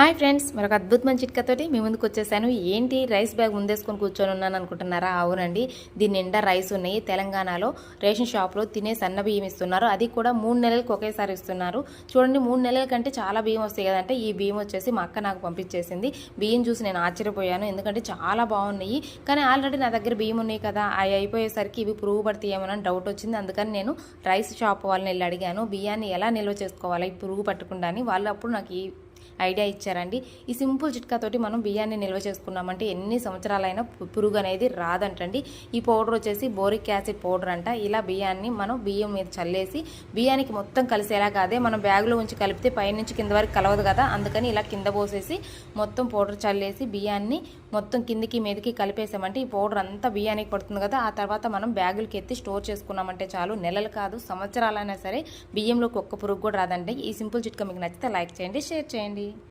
Hi friends, మరొక అద్భుతమైన చిట్కాతోటి మీ ముందుకు వచ్చేసాను. ఏంటి రైస్ బ్యాగ్ ముందేసుకొని కూర్చొని ఉన్నాను అనుకుంటున్నారా? అవునండి, దీని నిండా రైస్ ఉన్నాయి. తెలంగాణలో రేషన్ షాప్లో తినే సన్న బియ్యం ఇస్తున్నారు. అది కూడా 3 నెలలకు ఒకేసారి ఇస్తున్నారు. చూడండి, 3 నెలల కంటే చాలా బియ్యం వస్తాయి కదంటే ఈ బియ్యం వచ్చేసి మా అక్క నాకు పంపించేసింది. బియ్యం చూసి నేను ఆశ్చర్యపోయాను, ఎందుకంటే చాలా బాగున్నాయి. కానీ ఆల్రెడీ నా దగ్గర బియ్యం ఉన్నాయి కదా, అవి అయిపోయేసరికి ఇవి పురుగు పడతాయేమోనని డౌట్ వచ్చింది. అందుకని నేను రైస్ షాప్ వాళ్ళని వెళ్ళి అడిగాను, బియ్యాన్ని ఎలా నిల్వ చేసుకోవాలి ఈ పురుగు పట్టకుండా అని. వాళ్ళు అప్పుడు నాకు ఈ ఐడియా ఇచ్చారండి. ఈ సింపుల్ చిట్కాతోటి మనం బియ్యాన్ని నిల్వ చేసుకున్నామంటే ఎన్ని సంవత్సరాలైనా పురుగు అనేది రాదంటండి. ఈ పౌడర్ వచ్చేసి బోరిక్ యాసిడ్ పౌడర్ అంట. ఇలా బియ్యాన్ని మనం బియ్యం మీద చల్లేసి బియ్యానికి మొత్తం కలిసేలా కాదే మనం బ్యాగ్లో ఉంచి కలిపితే పైనుంచి కింద వరకు కలవదు కదా, అందుకని ఇలా కింద పోసేసి మొత్తం పౌడర్ చల్లేసి బియ్యాన్ని మొత్తం కిందికి మీదకి కలిపేసామంటే ఈ పౌడర్ అంతా బియ్యానికి పడుతుంది కదా. ఆ తర్వాత మనం బ్యాగులకి ఎత్తి స్టోర్ చేసుకున్నామంటే చాలు, నెలలు కాదు సంవత్సరాలైనా సరే బియ్యంలోకి ఒక్క పురుగు కూడా రాదండి. ఈ సింపుల్ చిట్కా మీకు నచ్చితే లైక్ చేయండి, షేర్ చేయండి.